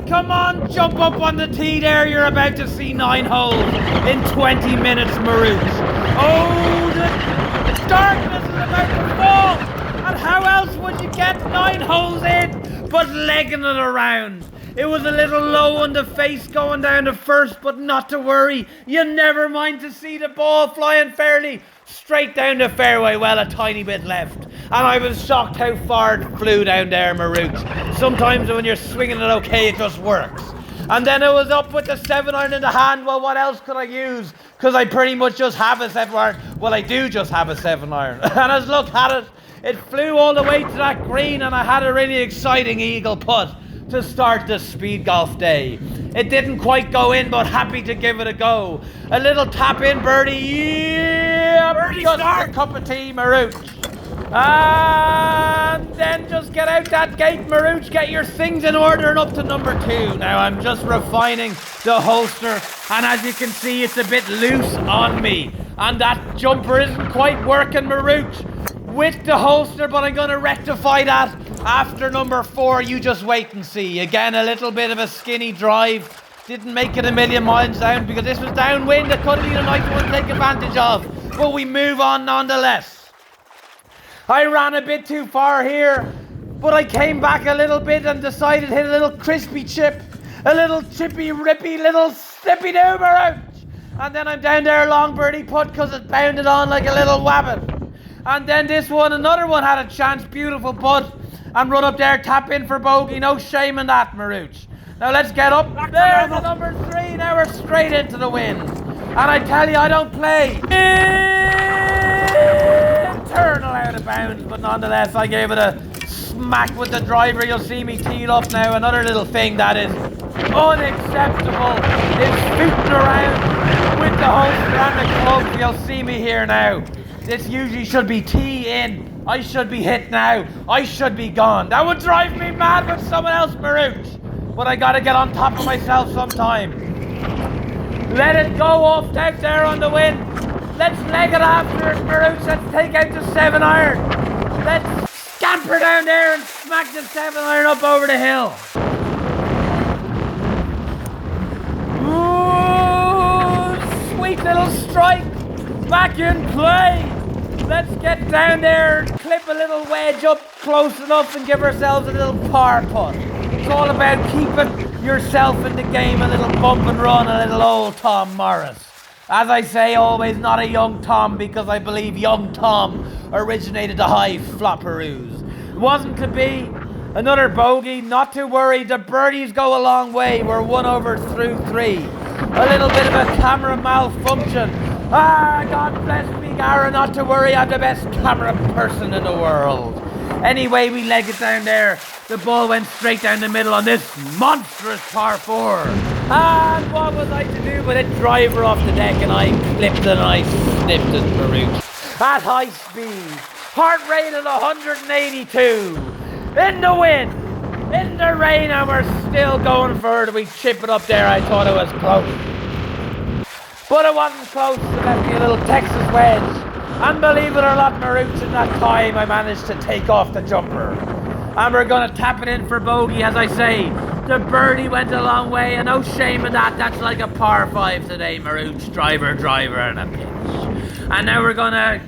Come on, jump up on the tee there. You're about to see 9 holes in 20 minutes, Maroot. Oh, the darkness is about to fall. And how else would you get 9 holes in but legging it around? It was a little low on the face going down to first, but not to worry. You never mind to see the ball flying fairly straight down the fairway. Well, a tiny bit left. And I was shocked how far it flew down there, Maroot. Sometimes when you're swinging it okay, it just works. And then it was up with the 7-iron in the hand. Well, what else could I use? Because I pretty much just have a 7-iron. Well, I do just have a 7-iron. And as look at it, it flew all the way to that green, and I had a really exciting eagle putt to start the Speed Golf day. It didn't quite go in, but happy to give it a go. A little tap in birdie, yeah, birdie just start. A cup of tea, Maroot. And then just get out that gate, Maroot, get your things in order and up to number 2. Now I'm just refining the holster, and as you can see, it's a bit loose on me. And that jumper isn't quite working, Maroot, with the holster, but I'm going to rectify that after number 4. You just wait and see. Again, a little bit of a skinny drive. Didn't make it a million miles down because this was downwind. It could have been a nice one to take advantage of. But we move on nonetheless. I ran a bit too far here, but I came back a little bit and decided to hit a little crispy chip. A little chippy, rippy, little slippy doomer out. And then I'm down there long birdie putt because it bounded on like a little wabbit. And then this one, another one had a chance, beautiful putt, and run up there, tap in for bogey. No shame in that, Maroot. Now let's get up there to number 3. Now we're straight into the wind. And I tell you, I don't play internal out of bounds, but nonetheless, I gave it a smack with the driver. You'll see me teed up now. Another little thing that is unacceptable is scooting around with the holster and the club. You'll see me here now. This usually should be tee in. I should be hit now. I should be gone. That would drive me mad with someone else, Maroot. But I gotta get on top of myself sometime. Let it go off out there on the wind. Let's leg it after it, Maroot. Let's take out the 7-iron. Let's scamper down there and smack the 7-iron up over the hill. Ooh, sweet little strike. Back in play. Let's get down there and clip a little wedge up close enough and give ourselves a little par putt. It's all about keeping yourself in the game, a little bump and run, a little old Tom Morris. As I say, always not a young Tom, because I believe young Tom originated the high flopperoos. It wasn't to be. Another bogey, not to worry, the birdies go a long way. We're 1 over through 3. A little bit of a camera malfunction. God bless me, Gara, not to worry, I'm the best camera person in the world. Anyway, we leg it down there. The ball went straight down the middle on this monstrous par 4. And what was I to do but hit driver off the deck, and I clipped it and I snipped it, Maroot. At high speed. Heart rate at 182. In the wind. In the rain, and we're still going for it. We chip it up there. I thought it was close. But it wasn't close. It left me a little Texas wedge. And believe it or not, Maroot, in that time I managed to take off the jumper. And we're going to tap it in for bogey, as I say. The birdie went a long way, and no shame in that. That's like a par 5 today, Maroot. Driver, and a pitch. And now we're going to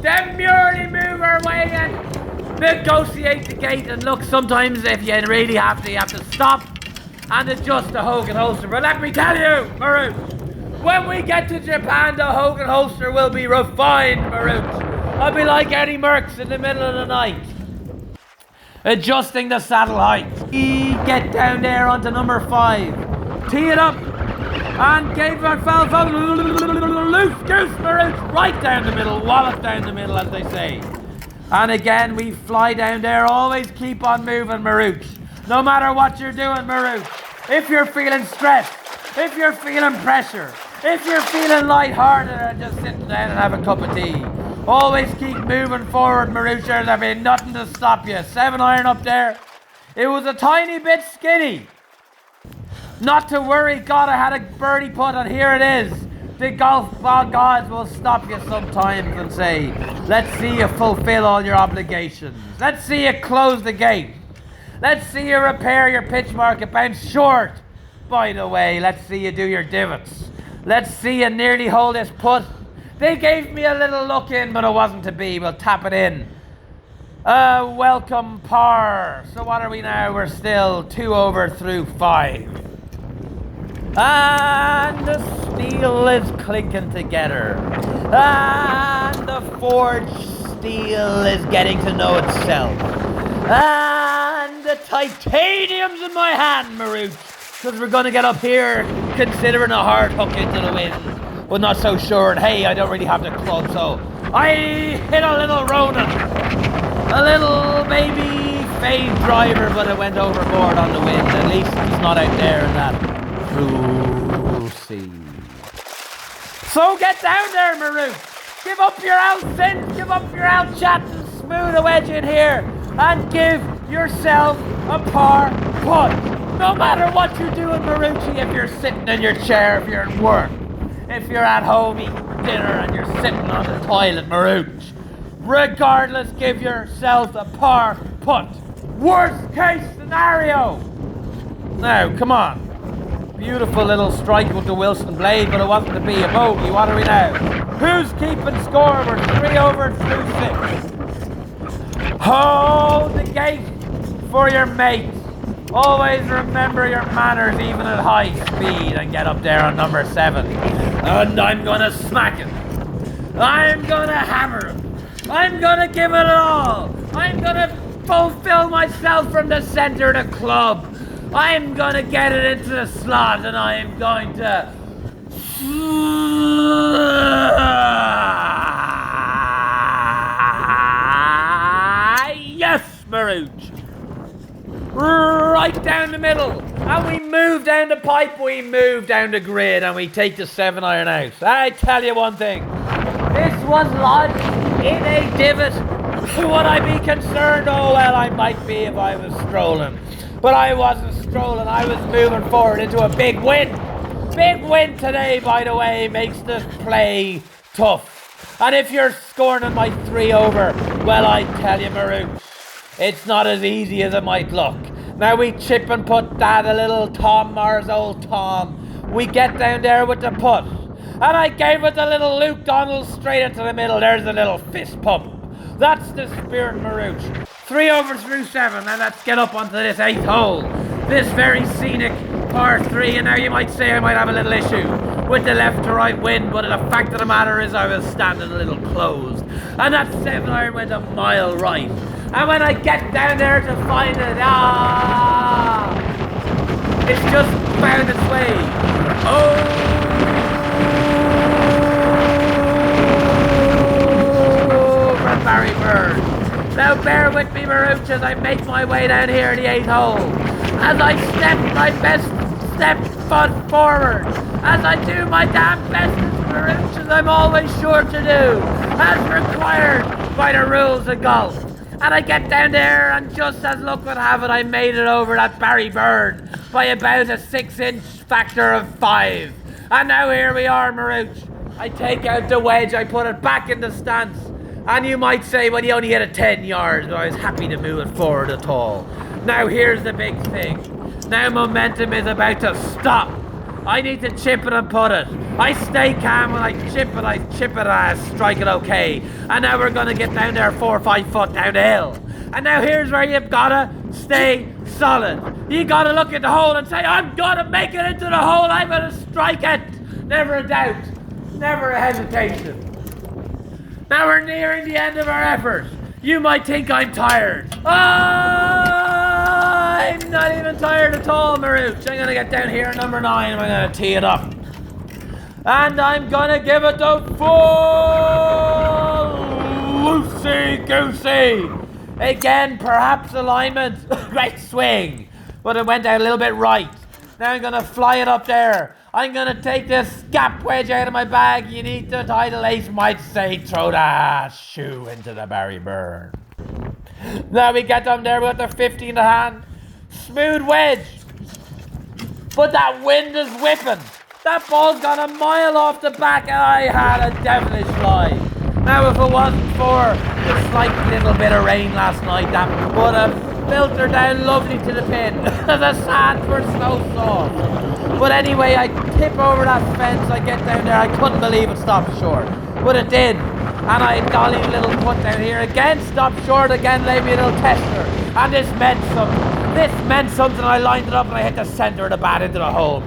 demurely move our way and negotiate the gate. And look, sometimes if you really have to, you have to stop and adjust the Hogan holster. But let me tell you, Maroot, when we get to Japan, the Hogan holster will be refined, Maroot. I'll be like Eddie Merckx in the middle of the night, adjusting the saddle height. Get down there onto number 5. Tee it up. And gave our foul loose goose, Maroot. Right down the middle, wallop down the middle, as they say. And again, we fly down there. Always keep on moving, Maroot. No matter what you're doing, Maroot. If you're feeling stressed, if you're feeling pressure, if you're feeling lighthearted and just sitting down and have a cup of tea, always keep moving forward, Maroot. There'll be nothing to stop you. 7-iron up there. It was a tiny bit skinny. Not to worry, God, I had a birdie putt, and here it is. The golf gods will stop you sometimes and say, let's see you fulfill all your obligations. Let's see you close the gate. Let's see you repair your pitch mark. It bounced short. By the way, let's see you do your divots. Let's see you nearly hold this putt. They gave me a little look in, but it wasn't to be. We'll tap it in. Welcome par. So what are we now? We're still 2 over through 5. And the steel is clinking together. And the forged steel is getting to know itself. And the titanium's in my hand, Maroot. Because we're going to get up here considering a hard hook into the wind. But not so sure. And hey, I don't really have the club, so I hit a little Ronan. A little baby fade driver, but it went overboard on the wind. At least he's not out there in that cruel sea. So get down there, Maroot. Give up your out sin, give up your out chat and smooth a wedge in here and give yourself a par putt. No matter what you're doing, Marucci, if you're sitting in your chair, if you're at work, if you're at home eating dinner and you're sitting on the toilet, Marucci. Regardless, give yourself a par putt. Worst case scenario. Now, come on. Beautiful little strike with the Wilson blade, but it wasn't to be a bogey. What are we now? Who's keeping score? We're 3 over through 6. Hold the gate for your mates. Always remember your manners even at high speed and get up there on number 7. And I'm gonna smack him. I'm gonna hammer him. I'm gonna give it all. I'm gonna fulfill myself from the center of the club. I'm gonna get it into the slot and I'm going to... Yes, Maroot! Right down the middle. And we move down the pipe, we move down the grid and we take the 7-iron out. I tell you one thing. This was lodged in a divot. Would I be concerned? Oh, well, I might be if I was strolling. But I wasn't strolling, I was moving forward into a big win. Big win today, by the way, makes the play tough. And if you're scoring in my 3 over, well, I tell you, Maroot, it's not as easy as it might look. Now we chip and put that a little Tom Mars, old Tom. We get down there with the putt. And I gave it a little Luke Donald straight into the middle. There's a little fist pump. That's the spirit, Maroot. 3 over through 7. Now let's get up onto this 8th hole. This very scenic par 3. And now you might say I might have a little issue with the left to right wind, but the fact of the matter is I was standing a little closed. And that 7-iron went a mile right. And when I get down there to find it, it's just found its way. Over Barry Bird. Now bear with me, Maroot, as I make my way down here to the 8th hole. As I step my best step foot forward. As I do my damn best, Maroot, as I'm always sure to do. As required by the rules of golf. And I get down there, and just as luck would have it, I made it over that Barry Bird by about a 6-inch factor of 5. And now here we are, Maroot. I take out the wedge, I put it back in the stance. And you might say, well, he only hit it 10 yards, but I was happy to move it forward at all. Now here's the big thing. Now momentum is about to stop. I need to chip it and put it. I stay calm when I chip it, and I strike it okay. And now we're gonna get down there 4 or 5 foot down the hill. And now here's where you've gotta stay solid. You gotta look at the hole and say, I'm gonna make it into the hole, I'm gonna strike it. Never a doubt, never a hesitation. Now we're nearing the end of our effort. You might think I'm tired. I'm not even tired at all, Maroot. I'm gonna get down here at number 9 and I'm gonna tee it up. And I'm gonna give it the full loosey-goosey. Again, perhaps alignment. Great swing. But it went out a little bit right. Now I'm gonna fly it up there. I'm gonna take this gap wedge out of my bag. You need the title ace might say throw that shoe into the Barry Bird. Now we get them there with the 50 in the hand. Smooth wedge. But that wind is whipping. That ball's gone a mile off the back and I had a devilish lie. Now if it wasn't for the slight little bit of rain last night, that would have filter down lovely to the pin. The sand for snow sauce. But anyway, I tip over that fence, I get down there, I couldn't believe it stopped short. But it did. And I dolly a little putt down here, again stopped short, again laid me a little tester. And this meant something. I lined it up and I hit the centre of the bat into the hole.